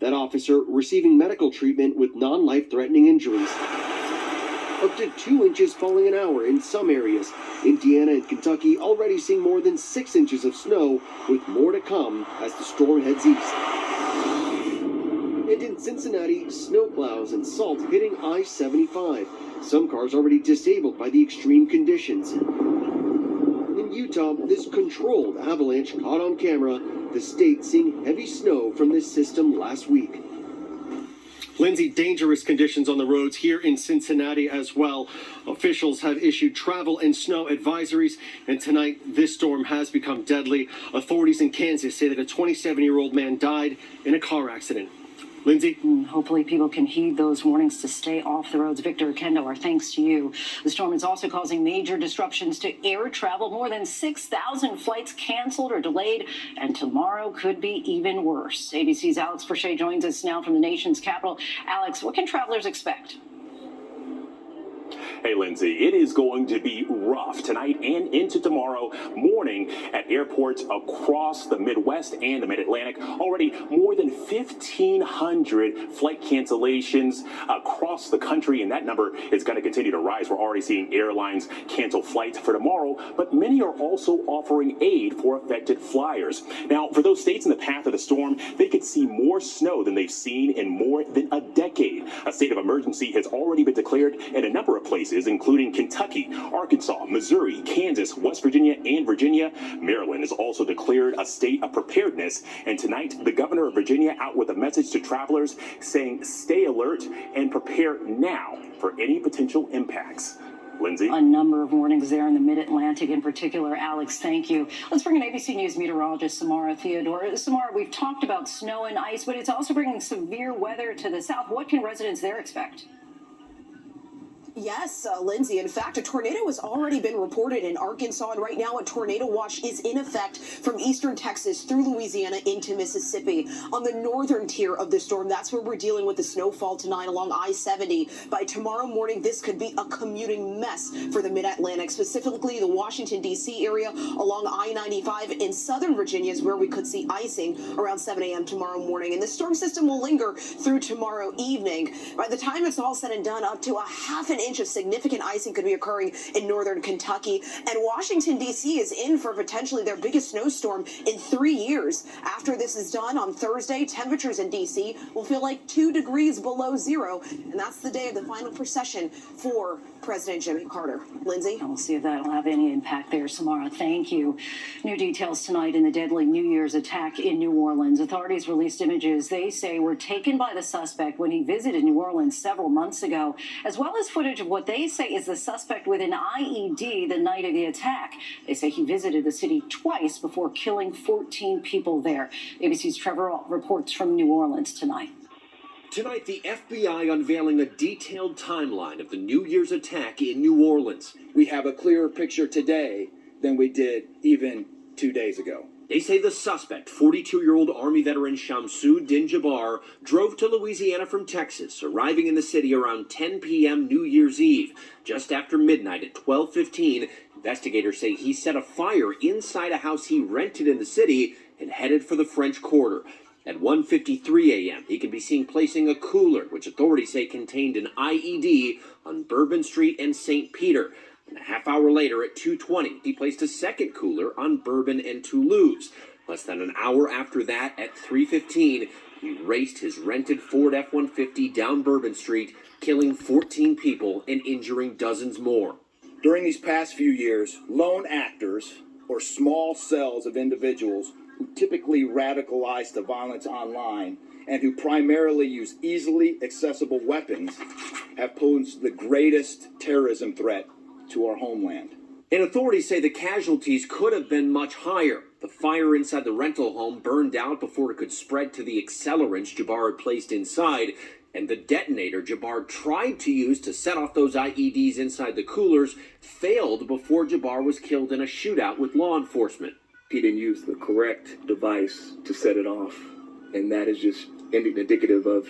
That officer receiving medical treatment with non-life-threatening injuries. Up to 2 inches falling an hour in some areas. Indiana and Kentucky already seeing more than 6 inches of snow, with more to come as the storm heads east. And in Cincinnati, snowplows and salt hitting I-75. Some cars already disabled by the extreme conditions. In Utah, this controlled avalanche caught on camera, the state seeing heavy snow from this system last week. Lindsay, dangerous conditions on the roads here in Cincinnati as well. Officials have issued travel and snow advisories, and tonight this storm has become deadly. Authorities in Kansas say that a 27-year-old man died in a car accident. Lindsay? Hopefully people can heed those warnings to stay off the roads. Victor Kendo, our thanks to you. The storm is also causing major disruptions to air travel. More than 6,000 flights canceled or delayed, and tomorrow could be even worse. ABC's Alex Forshey joins us now from the nation's capital. Alex, what can travelers expect? Hey, Lindsay, it is going to be rough tonight and into tomorrow morning at airports across the Midwest and the Mid-Atlantic. Already more than 1,500 flight cancellations across the country, and that number is going to continue to rise. We're already seeing airlines cancel flights for tomorrow, but many are also offering aid for affected flyers. Now, for those states in the path of the storm, they could see more snow than they've seen in more than a decade. A state of emergency has already been declared in a number of places, including Kentucky, Arkansas, Missouri, Kansas, West Virginia, and Virginia. Maryland has also declared a state of preparedness. And tonight, the governor of Virginia out with a message to travelers saying stay alert and prepare now for any potential impacts. Lindsay? A number of warnings there in the Mid-Atlantic in particular. Alex, thank you. Let's bring in ABC News meteorologist Samara Theodore. Samara, we've talked about snow and ice, but it's also bringing severe weather to the south. What can residents there expect? Yes, Lindsay. In fact, a tornado has already been reported in Arkansas, and right now a tornado watch is in effect from eastern Texas through Louisiana into Mississippi. On the northern tier of the storm, that's where we're dealing with the snowfall tonight along I-70. By tomorrow morning, this could be a commuting mess for the Mid-Atlantic, specifically the Washington, D.C. area along I-95. In southern Virginia is where we could see icing around 7 a.m. tomorrow morning, and the storm system will linger through tomorrow evening. By the time it's all said and done, up to a half an inch of significant icing could be occurring in northern Kentucky, and Washington, D.C. is in for potentially their biggest snowstorm in 3 years. After this is done on Thursday, temperatures in D.C. will feel like 2 degrees below zero, and that's the day of the final procession for President Jimmy Carter. Lindsay? We'll see if that'll have any impact there, Samara. Thank you. New details tonight in the deadly New Year's attack in New Orleans. Authorities released images they say were taken by the suspect when he visited New Orleans several months ago, as well as footage of what they say is the suspect with an IED the night of the attack. They say he visited the city twice before killing 14 people there. ABC's Trevor Ault reports from New Orleans tonight. Tonight, the FBI unveiling a detailed timeline of the New Year's attack in New Orleans. We have a clearer picture today than we did even 2 days ago. They say the suspect, 42-year-old Army veteran Shamsuddin Jabbar, drove to Louisiana from Texas, arriving in the city around 10 p.m. New Year's Eve. Just after midnight at 12:15, investigators say he set a fire inside a house he rented in the city and headed for the French Quarter. At 1:53 a.m., he can be seen placing a cooler, which authorities say contained an IED, on Bourbon Street and St. Peter. And a half hour later, at 2:20, he placed a second cooler on Bourbon and Toulouse. Less than an hour after that, at 3:15, he raced his rented Ford F-150 down Bourbon Street, killing 14 people and injuring dozens more. During these past few years, lone actors, or small cells of individuals who typically radicalize to violence online and who primarily use easily accessible weapons, have posed the greatest terrorism threat to our homeland. And authorities say the casualties could have been much higher. The fire inside the rental home burned out before it could spread to the accelerants Jabbar had placed inside, and the detonator Jabbar tried to use to set off those IEDs inside the coolers failed before Jabbar was killed in a shootout with law enforcement. He didn't use the correct device to set it off, and that is just indicative of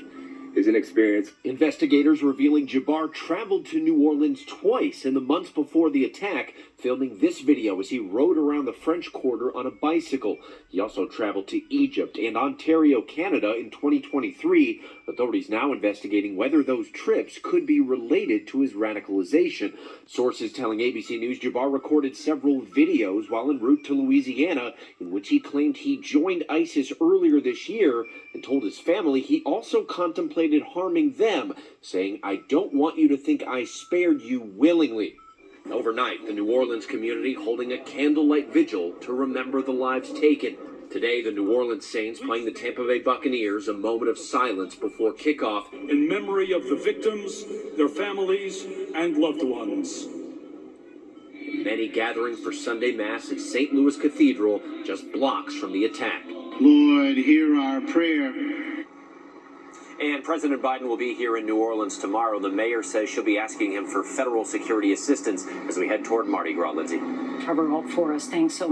his inexperience. Investigators revealing Jabbar traveled to New Orleans twice in the months before the attack, filming this video as he rode around the French Quarter on a bicycle. He also traveled to Egypt and Ontario, Canada in 2023. Authorities now investigating whether those trips could be related to his radicalization. Sources telling ABC News Jabbar recorded several videos while en route to Louisiana in which he claimed he joined ISIS earlier this year and told his family he also contemplated harming them, saying, "I don't want you to think I spared you willingly." Overnight, the New Orleans community holding a candlelight vigil to remember the lives taken. Today, the New Orleans Saints playing the Tampa Bay Buccaneers, a moment of silence before kickoff. In memory of the victims, their families, and loved ones. Many gathering for Sunday Mass at St. Louis Cathedral, just blocks from the attack. Lord, hear our prayer. And President Biden will be here in New Orleans tomorrow. The mayor says she'll be asking him for federal security assistance as we head toward Mardi Gras. Lindsay. Cover up for us. Thanks so much.